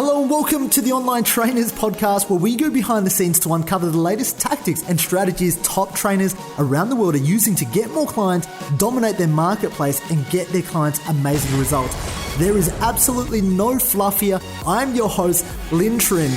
Hello and welcome to the Online Trainers Podcast, where we go behind the scenes to uncover the latest tactics and strategies top trainers around the world are using to get more clients, dominate their marketplace, and get their clients amazing results. There is absolutely no fluff here. I'm your host, Lynn Trin.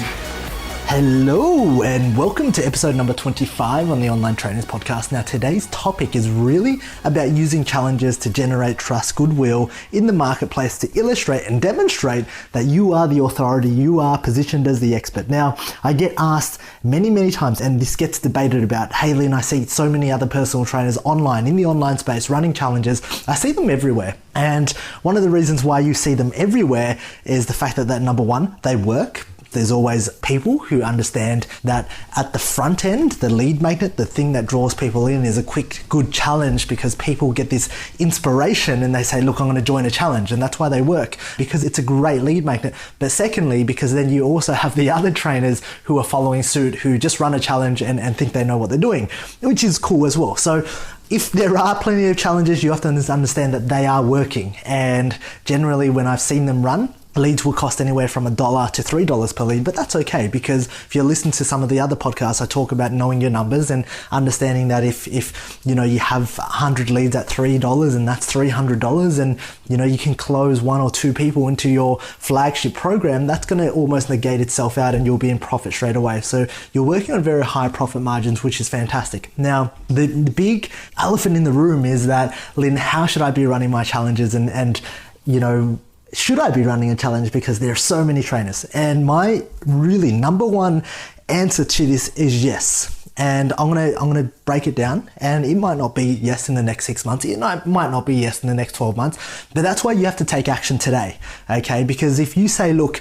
Hello and welcome to episode number 25 on the Online Trainers Podcast. Now today's topic is really about using challenges to generate trust, goodwill in the marketplace to illustrate and demonstrate that you are the authority, you are positioned as the expert. Now I get asked many times, and this gets debated about, hey Lynn, I see so many other personal trainers online, in the online space, running challenges. I see them everywhere. And one of the reasons why you see them everywhere is the fact that number one, they work. There's always people who understand that at the front end, the lead magnet, the thing that draws people in is a quick, good challenge, because people get this inspiration and they say, look, I'm going to join a challenge. And that's why they work, because it's a great lead magnet. But secondly, because then you also have the other trainers who are following suit, who just run a challenge and think they know what they're doing, which is cool as well. So if there are plenty of challenges, you have to understand that they are working. And generally when I've seen them run, leads will cost anywhere from $1 to $3 per lead, but that's okay, because if you listen to some of the other podcasts, I talk about knowing your numbers and understanding that if you know you have 100 leads at $3 and that's $300, and you know you can close one or two people into your flagship program, that's going to almost negate itself out and you'll be in profit straight away. So you're working on very high profit margins, which is fantastic. Now the big elephant in the room is that, Lynn, how should I be running my challenges, and you know, should I be running a challenge because there are so many trainers? And my really number one answer to this is yes. And I'm gonna break it down, and it might not be yes in the next 6 months. It might not be yes in the next 12 months, but that's why you have to take action today, okay? Because if you say, look,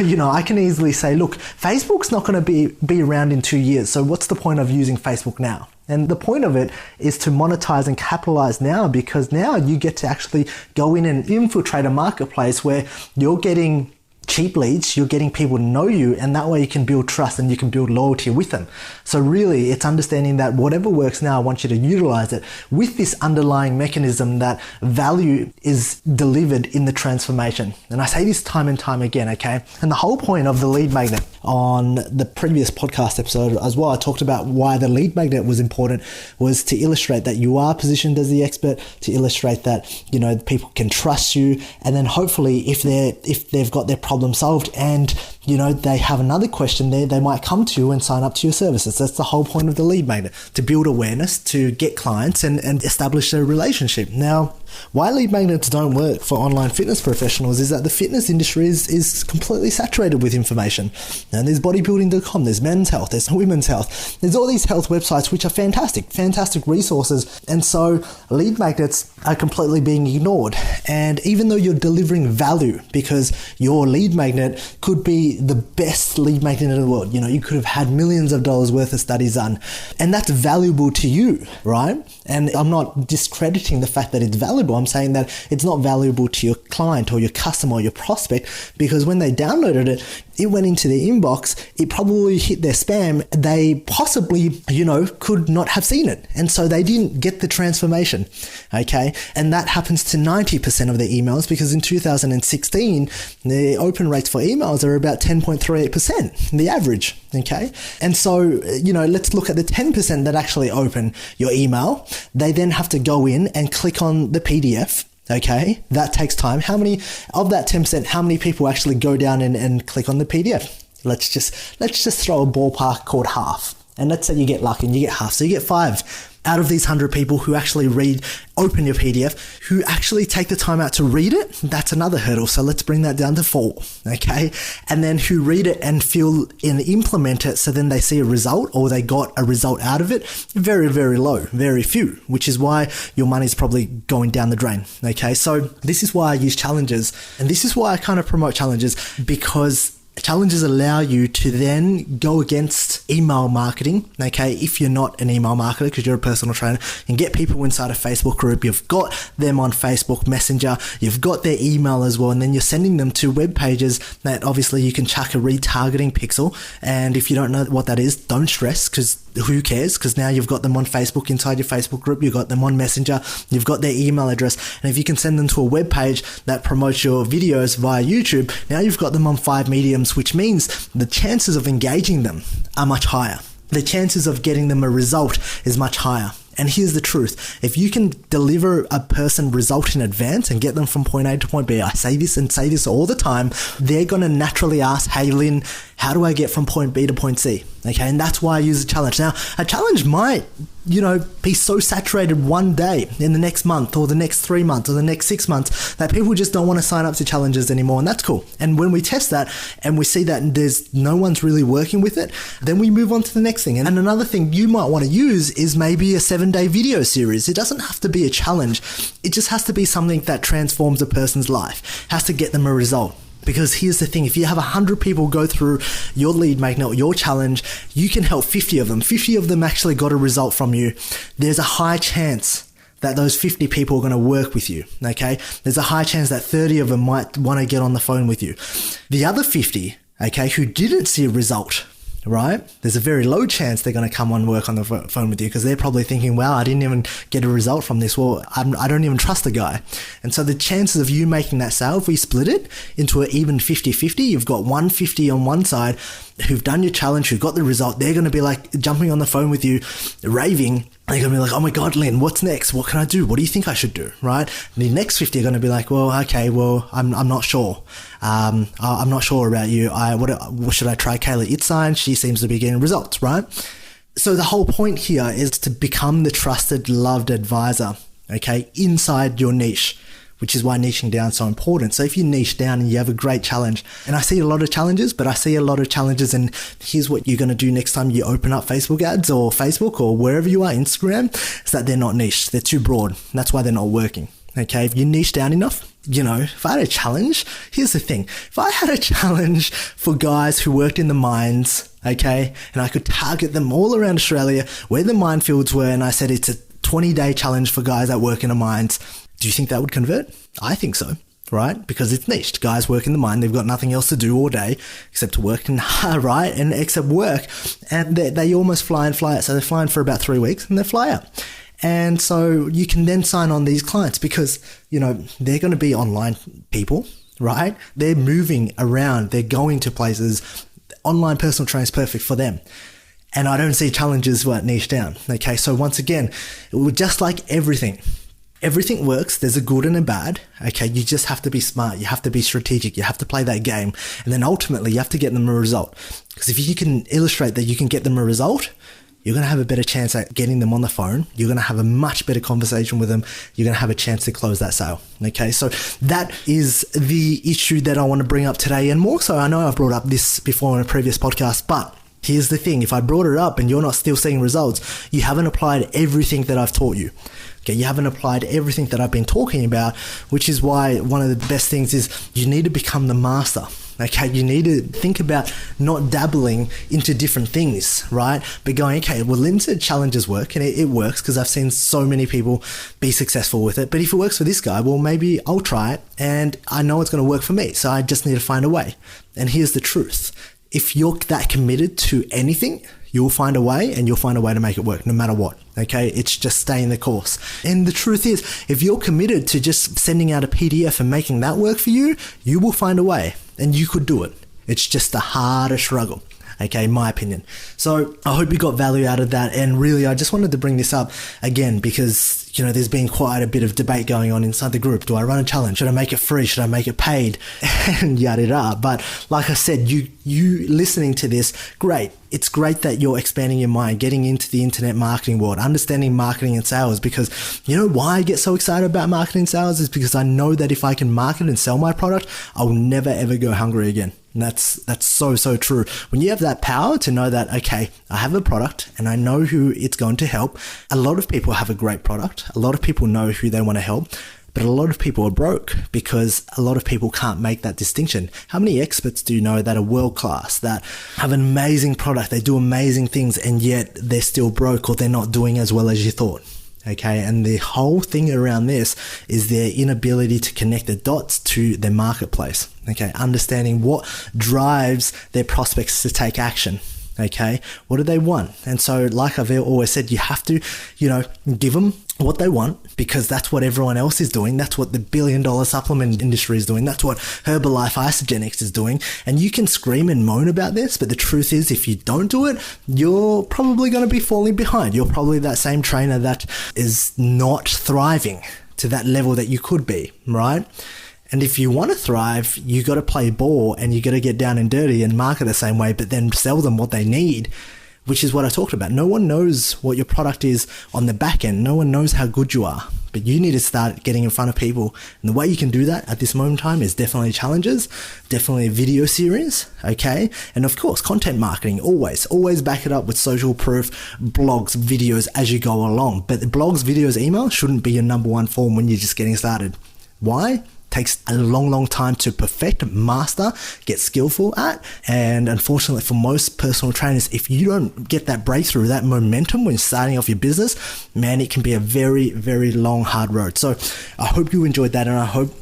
you know, I can easily say, look, Facebook's not gonna be around in 2 years, so what's the point of using Facebook now? And the point of it is to monetize and capitalize now, because now you get to actually go in and infiltrate a marketplace where you're getting cheap leads, you're getting people to know you, and that way you can build trust and you can build loyalty with them. So really it's understanding that whatever works now, I want you to utilize it with this underlying mechanism that value is delivered in the transformation. And I say this time and time again, okay? And the whole point of the lead magnet, on the previous podcast episode as well, I talked about why the lead magnet was important, was to illustrate that you are positioned as the expert, to illustrate that, you know, people can trust you, and then hopefully if they've got their problem solved and you know they have another question there, they might come to you and sign up to your services. That's the whole point of the lead magnet, to build awareness, to get clients and establish a relationship. Now, why lead magnets don't work for online fitness professionals is that the fitness industry is completely saturated with information. And there's bodybuilding.com, there's men's health, there's women's health, there's all these health websites which are fantastic resources. And so lead magnets are completely being ignored. And even though you're delivering value, because your lead magnet could be the best lead magnet in the world, you know, you could have had millions of dollars worth of studies done, and that's valuable to you, right? And I'm not discrediting the fact that it's valuable. I'm saying that it's not valuable to your client or your customer or your prospect, because when they downloaded it, it went into their inbox, it probably hit their spam, they possibly, you know, could not have seen it. And so they didn't get the transformation, okay? And that happens to 90% of their emails, because in 2016, the open rates for emails are about 10.38%, the average, okay? And so, you know, let's look at the 10% that actually open your email. They then have to go in and click on the PDF. Okay, that takes time. How many of that 10%, how many people actually go down and click on the PDF? Let's just throw a ballpark called half. And let's say you get lucky and you get half. So you get 5 out of these 100 people who actually open your PDF, who actually take the time out to read it. That's another hurdle. So let's bring that down to 4, okay? And then who read it and feel and implement it, so then they see a result, or they got a result out of it, very, very low, very few, which is why your money's probably going down the drain, okay? So this is why I use challenges, and this is why I kind of promote challenges, because challenges allow you to then go against email marketing. Okay, if you're not an email marketer because you're a personal trainer, you can get people inside a Facebook group. You've got them on Facebook Messenger. You've got their email as well, and then you're sending them to web pages that obviously you can chuck a retargeting pixel. And if you don't know what that is, don't stress, because who cares? Because now you've got them on Facebook inside your Facebook group. You've got them on Messenger. You've got their email address. And if you can send them to a web page that promotes your videos via YouTube, now you've got them on 5 mediums, which means the chances of engaging them are much higher. The chances of getting them a result is much higher. And here's the truth. If you can deliver a person result in advance and get them from point A to point B, I say this all the time, they're going to naturally ask, hey Lynn, how do I get from point B to point C? Okay, and that's why I use a challenge. Now, a challenge might, be so saturated one day in the next month or the next 3 months or the next 6 months that people just don't want to sign up to challenges anymore, and that's cool. And when we test that and we see that there's no one's really working with it, then we move on to the next thing. And another thing you might want to use is maybe a 7-day video series. It doesn't have to be a challenge. It just has to be something that transforms a person's life, has to get them a result. Because here's the thing, if you have 100 people go through your lead magnet or your challenge, you can help 50 of them. 50 of them actually got a result from you. There's a high chance that those 50 people are going to work with you, okay? There's a high chance that 30 of them might want to get on the phone with you. The other 50, okay, who didn't see a result, right? There's a very low chance they're going to come on work on the phone with you because they're probably thinking, wow, I didn't even get a result from this. Well, I don't even trust the guy. And so the chances of you making that sale, if we split it into an even 50-50, you've got 150 on one side who've done your challenge, who've got the result. They're going to be like jumping on the phone with you, raving. They're going to be like, oh my God, Lynn, what's next? What can I do? What do you think I should do? Right? And the next 50 are going to be like, well, okay, well, I'm not sure. I'm not sure about you. What should I try Kayla Itzine? She seems to be getting results, right? So the whole point here is to become the trusted, loved advisor, okay, inside your niche, which is why niching down is so important. So if you niche down and you have a great challenge, and I see a lot of challenges, but I see a lot of challenges, and here's what you're going to do next time you open up Facebook ads or Facebook or wherever you are, Instagram, is that they're not niched. They're too broad. That's why they're not working. Okay. If you niche down enough, if I had a challenge, here's the thing. If I had a challenge for guys who worked in the mines, okay, and I could target them all around Australia where the minefields were, and I said it's a 20-day challenge for guys that work in the mines, do you think that would convert? I think so, right? Because it's niched. Guys work in the mine. They've got nothing else to do all day except to work, right? And except work. And they almost fly in, fly out. So they're flying for about 3 weeks and they fly out. And so you can then sign on these clients because, they're going to be online people, right? They're moving around. They're going to places. Online personal training is perfect for them. And I don't see challenges where niche down. Okay. So once again, just like everything works. There's a good and a bad. Okay. You just have to be smart. You have to be strategic. You have to play that game. And then ultimately you have to get them a result. Because if you can illustrate that you can get them a result, you're going to have a better chance at getting them on the phone. You're going to have a much better conversation with them. You're going to have a chance to close that sale. Okay. So that is the issue that I want to bring up today. And more so, I know I've brought up this before in a previous podcast, but here's the thing. If I brought it up and you're not still seeing results, you haven't applied everything that I've taught you. Okay, you haven't applied everything that I've been talking about, which is why one of the best things is you need to become the master. Okay, you need to think about not dabbling into different things, right? But going, okay, well, limited challenges work, and it works because I've seen so many people be successful with it. But if it works for this guy, well, maybe I'll try it, and I know it's going to work for me. So I just need to find a way. And here's the truth. If you're that committed to anything, you'll find a way, and you'll find a way to make it work no matter what. Okay. It's just staying the course. And the truth is, if you're committed to just sending out a PDF and making that work for you, you will find a way and you could do it. It's just a harder struggle. Okay, in my opinion. So I hope you got value out of that. And really, I just wanted to bring this up again because, there's been quite a bit of debate going on inside the group. Do I run a challenge? Should I make it free? Should I make it paid? And yada yada. But like I said, you listening to this, great. It's great that you're expanding your mind, getting into the internet marketing world, understanding marketing and sales, because you know why I get so excited about marketing and sales is because I know that if I can market and sell my product, I will never ever go hungry again. And that's so true. When you have that power to know that, okay, I have a product and I know who it's going to help. A lot of people have a great product. A lot of people know who they want to help. But a lot of people are broke because a lot of people can't make that distinction. How many experts do you know that are world class, that have an amazing product, they do amazing things, and yet they're still broke or they're not doing as well as you thought? Okay, and the whole thing around this is their inability to connect the dots to their marketplace. Okay, understanding what drives their prospects to take action. Okay, what do they want? And so, like I've always said, you have to, give them what they want, because that's what everyone else is doing. That's what the billion-dollar supplement industry is doing. That's what Herbalife Isogenics is doing. And you can scream and moan about this, but the truth is, if you don't do it, you're probably going to be falling behind. You're probably that same trainer that is not thriving to that level that you could be, right? And if you want to thrive, you got to play ball and you got to get down and dirty and market the same way, but then sell them what they need, which is what I talked about. No one knows what your product is on the back end. No one knows how good you are, but you need to start getting in front of people. And the way you can do that at this moment in time is definitely challenges, definitely a video series. Okay. And of course, content marketing, always back it up with social proof, blogs, videos as you go along. But the blogs, videos, email shouldn't be your number one form when you're just getting started. Why? Takes a long time to perfect, master, get skillful at. And unfortunately for most personal trainers, if you don't get that breakthrough, that momentum when starting off your business, man, it can be a very, very long, hard road. So I hope you enjoyed that, and I hope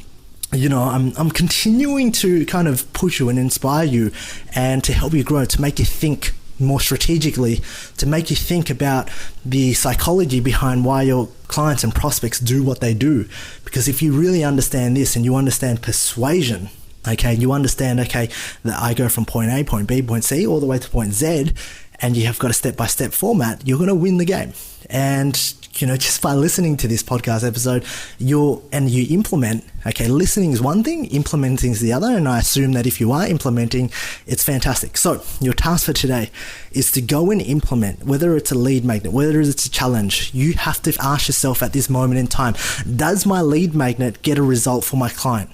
I'm continuing to kind of push you and inspire you and to help you grow, to make you think more strategically, to make you think about the psychology behind why your clients and prospects do what they do. Because if you really understand this and you understand persuasion, okay, you understand, okay, that I go from point A, point B, point C, all the way to point Z, and you have got a step-by-step format, you're going to win the game. And just by listening to this podcast episode, you implement, okay, listening is one thing, implementing is the other. And I assume that if you are implementing, it's fantastic. So your task for today is to go and implement, whether it's a lead magnet, whether it's a challenge. You have to ask yourself at this moment in time, does my lead magnet get a result for my client?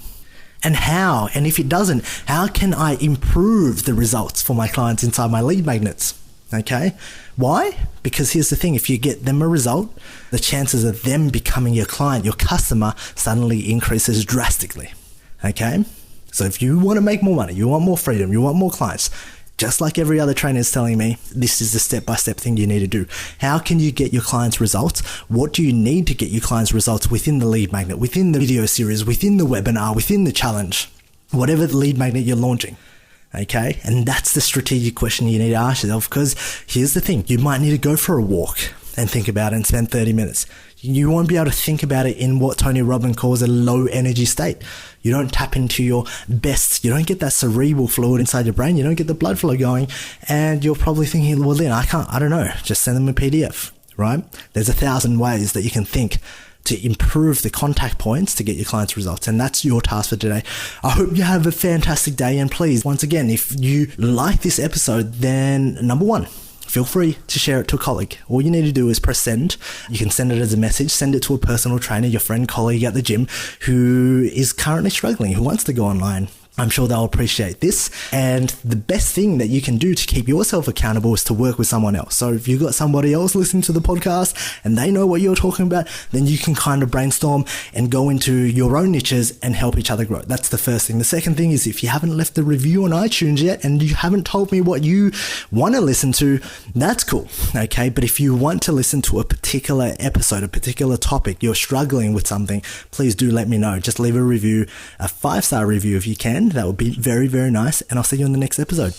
And how? And if it doesn't, how can I improve the results for my clients inside my lead magnets? Okay. Why? Because here's the thing. If you get them a result, the chances of them becoming your client, your customer, suddenly increases drastically. Okay. So if you want to make more money, you want more freedom, you want more clients, just like every other trainer is telling me, this is the step-by-step thing you need to do. How can you get your clients results? What do you need to get your clients results within the lead magnet, within the video series, within the webinar, within the challenge, whatever the lead magnet you're launching? Okay. And that's the strategic question you need to ask yourself, because here's the thing. You might need to go for a walk and think about it and spend 30 minutes. You won't be able to think about it in what Tony Robbins calls a low energy state. You don't tap into your best. You don't get that cerebral fluid inside your brain. You don't get the blood flow going. And you're probably thinking, well, then I don't know. Just send them a PDF, right? There's 1,000 ways that you can think to improve the contact points to get your clients results. And that's your task for today. I hope you have a fantastic day. And please, once again, if you like this episode, then number one, feel free to share it to a colleague. All you need to do is press send. You can send it as a message, send it to a personal trainer, your friend, colleague at the gym who is currently struggling, who wants to go online. I'm sure they'll appreciate this. And the best thing that you can do to keep yourself accountable is to work with someone else. So if you've got somebody else listening to the podcast and they know what you're talking about, then you can kind of brainstorm and go into your own niches and help each other grow. That's the first thing. The second thing is, if you haven't left a review on iTunes yet and you haven't told me what you want to listen to, that's cool. Okay. But if you want to listen to a particular episode, a particular topic, you're struggling with something, please do let me know. Just leave a review, a 5-star review if you can. That would be very, very nice. And I'll see you in the next episode.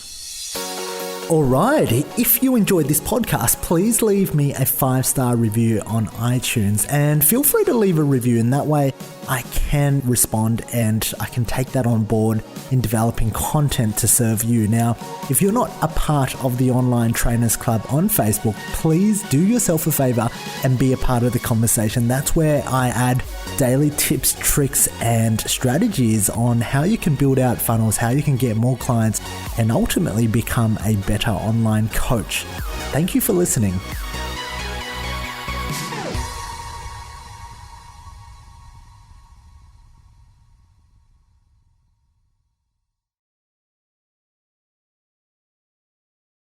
All right. If you enjoyed this podcast, please leave me a 5-star review on iTunes, and feel free to leave a review. In that way, I can respond and I can take that on board in developing content to serve you. Now, if you're not a part of the Online Trainers Club on Facebook, please do yourself a favor and be a part of the conversation. That's where I add daily tips, tricks, and strategies on how you can build out funnels, how you can get more clients, and ultimately become a better online coach. Thank you for listening.